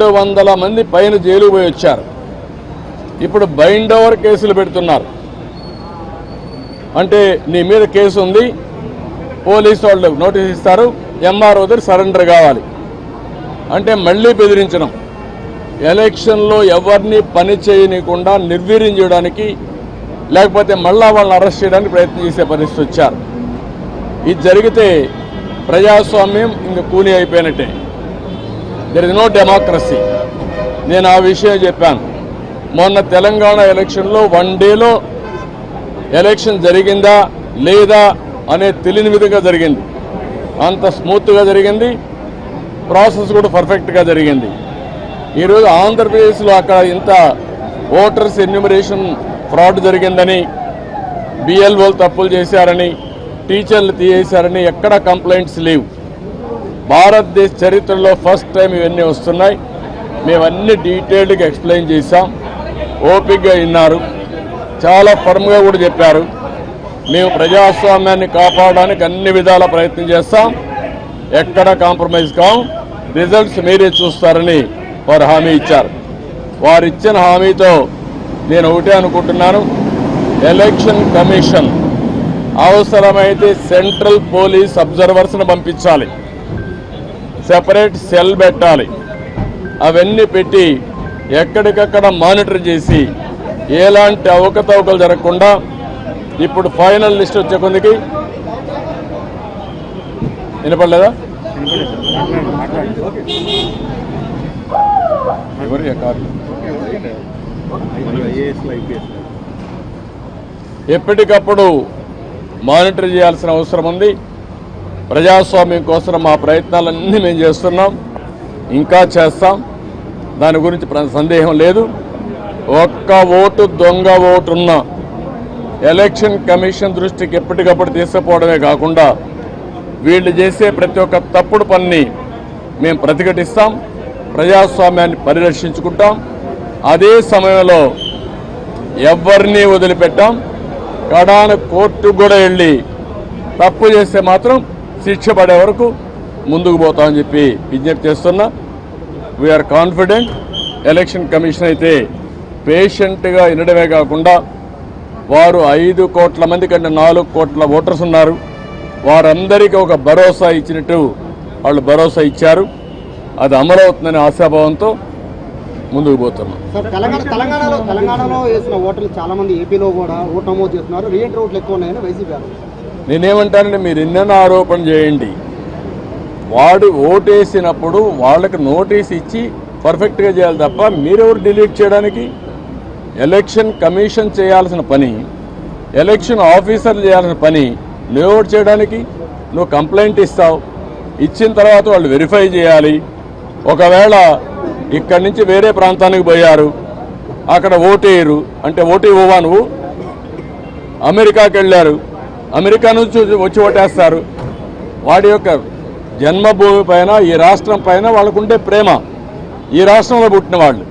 200 మంది పైన జైలుకు పోయి వచ్చారు. ఇప్పుడు బైండ్ ఓవర్ కేసులు పెడుతున్నారు. అంటే నీ మీద కేసు ఉంది, పోలీసు వాళ్ళు నోటీస్ ఇస్తారు, ఎంఆర్ఓ దగ్గర సరెండర్ కావాలి అంటే మళ్ళీ బెదిరించడం, ఎలక్షన్లో ఎవరిని పని చేయనీయకుండా నిర్వీర్యం చేయడానికి, లేకపోతే మళ్ళా వాళ్ళని అరెస్ట్ చేయడానికి ప్రయత్నం చేసే పరిస్థితి వచ్చారు. ఇది జరిగితే ప్రజాస్వామ్యం ఇంక కూని అయిపోయినట్టే. There is no democracy. నేను ఆ విషయం చెప్పాను. మొన్న తెలంగాణ ఎలక్షన్లో 1 డేలో ఎలక్షన్ జరిగిందా లేదా అనే తెలియని విధంగా జరిగింది. అంత స్మూత్గా జరిగింది, ప్రాసెస్ కూడా పర్ఫెక్ట్గా జరిగింది. ఈరోజు ఆంధ్రప్రదేశ్లో అక్కడ ఇంత ఓటర్స్ ఎన్యూమరేషన్ ఫ్రాడ్ జరిగిందని, బిఎల్ఓలు తప్పులు చేశారని, టీచర్లు తీసేశారని ఎక్కడ కంప్లైంట్స్ లేవు. భారతదేశ చరిత్రలో ఫస్ట్ టైం ఇవన్నీ వస్తున్నాయి. మేమన్నీ డీటెయిల్డ్గా ఎక్స్ప్లెయిన్ చేశాం. ఓపికగా విన్నారు, చాలా ఫర్మ్గా కూడా చెప్పారు. మేము ప్రజాస్వామ్యాన్ని కాపాడడానికి అన్ని విధాల ప్రయత్నం చేస్తాం, ఎక్కడ కాంప్రమైజ్ కాం, రిజల్ట్స్ మీరే చూస్తారని వారు హామీ ఇచ్చారు. వారు ఇచ్చిన హామీతో నేను ఒకటే అనుకుంటున్నాను, ఎలక్షన్ కమిషన్ అవసరమైతే సెంట్రల్ పోలీస్ అబ్జర్వర్స్ను పంపించాలి, సెపరేట్ సెల్ పెట్టాలి, అవన్నీ పెట్టి ఎక్కడికక్కడ మానిటర్ చేసి ఎలాంటి అవకతవకలు జరగకుండా. ఇప్పుడు ఫైనల్ లిస్ట్ వచ్చే కొందికి వినపడలేదా? ఎప్పటికప్పుడు మానిటర్ చేయాల్సిన అవసరం ఉంది. ప్రజాస్వామ్యం కోసం మా ప్రయత్నాలన్నీ మేము చేస్తున్నాం, ఇంకా చేస్తాం, దాని గురించి సందేహం లేదు. ఒక్క ఓటు దొంగ ఓటున్న ఎలక్షన్ కమిషన్ దృష్టికి ఎప్పటికప్పుడు తీసుకుపోవడమే కాకుండా వీళ్ళు చేసే ప్రతి ఒక్క తప్పుడు పనిని మేము ప్రతిఘటిస్తాం, ప్రజాస్వామ్యాన్ని పరిరక్షించుకుంటాం. అదే సమయంలో ఎవరిని వదిలిపెట్టాం. కడాన కోర్టుకు కూడా వెళ్ళి తప్పు చేస్తే మాత్రం శిక్ష పడే వరకు ముందుకు పోతామని చెప్పి విజ్ఞప్తి చేస్తున్నా. We are confident. ఎలక్షన్ కమిషన్ అయితే పేషెంట్గా వినడమే కాకుండా వారు 5 కోట్ల మంది కంటే 4 కోట్ల ఓటర్స్ ఉన్నారు, వారందరికీ ఒక భరోసా ఇచ్చినట్టు వాళ్ళు భరోసా ఇచ్చారు. అది అమలవుతుందనే ఆశాభావంతో ముందుకు పోతున్నాం. తెలంగాణలో వేసిన ఓటర్లు చాలా మంది ఏపీలో కూడా ఓటు నమోదు చేస్తున్నారు, రీఎంట్రీ ఓట్లు ఎక్కువ ఉన్నాయని వైసీపీ. నేనేమంటానంటే మీరు ఎన్నెన్నో ఆరోపణ చేయండి, వాడు ఓటేసినప్పుడు వాళ్ళకి నోటీస్ ఇచ్చి పర్ఫెక్ట్గా చేయాలి తప్ప మీరెవరు డిలీట్ చేయడానికి? ఎలక్షన్ కమిషన్ చేయాల్సిన పని, ఎలక్షన్ ఆఫీసర్లు చేయాల్సిన పని నువ్వు చేయడానికి. నువ్వు కంప్లైంట్ ఇస్తావు, ఇచ్చిన తర్వాత వాళ్ళు వెరిఫై చేయాలి. ఒకవేళ ఇక్కడి నుంచి వేరే ప్రాంతానికి పోయారు, అక్కడ ఓటేయరు అంటే ఓటు ఇవ్వవా నువ్వు? అమెరికాకి వెళ్ళారు, అమెరికా నుంచి వచ్చి ఓటేస్తారు. వాడి యొక్క జన్మభూమి పైన, ఈ రాష్ట్రం పైన వాళ్ళకుండే ప్రేమ, ఈ రాష్ట్రంలో పుట్టిన వాళ్ళు.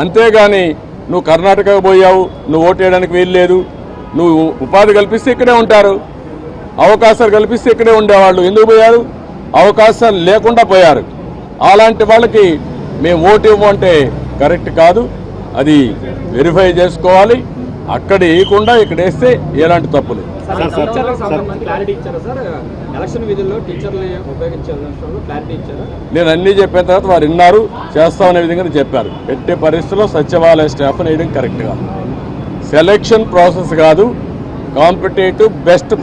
అంతేగాని నువ్వు కర్ణాటకకు పోయావు, నువ్వు ఓటేయడానికి వీల్లేదు, నువ్వు ఉపాధి కల్పిస్తే ఇక్కడే ఉంటారు, అవకాశాలు కల్పిస్తే ఇక్కడే ఉండేవాళ్ళు. ఎందుకు పోయారు? అవకాశాలు లేకుండా పోయారు. అలాంటి వాళ్ళకి మేము ఓటు ఇవ్వమంటే కరెక్ట్ కాదు. అది వెరిఫై చేసుకోవాలి. అక్కడ వేయకుండా ఇక్కడ వేస్తే ఎలాంటి తప్పులు. నేను అన్నీ చెప్పిన తర్వాత వారు విన్నారు, చేస్తామనే విధంగా చెప్పారు. ఎట్టి పరిస్థితుల్లో సచివాలయ స్టాఫ్ వేయడం కరెక్ట్ కాదు. సెలక్షన్ ప్రాసెస్ కాదు, competitive best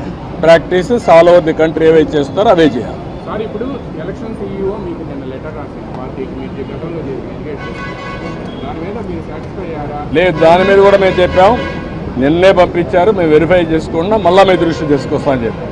practices all over the country ఏవైతే చేస్తున్నారో అవే చేయాలి. లేదు, దాని మీద కూడా మేము చెప్పాం, నిన్నే పంపించారు, మేము వెరిఫై చేసుకున్నాం, మళ్ళీ మీ దృష్టి తీసుకొస్తామని చెప్పాం.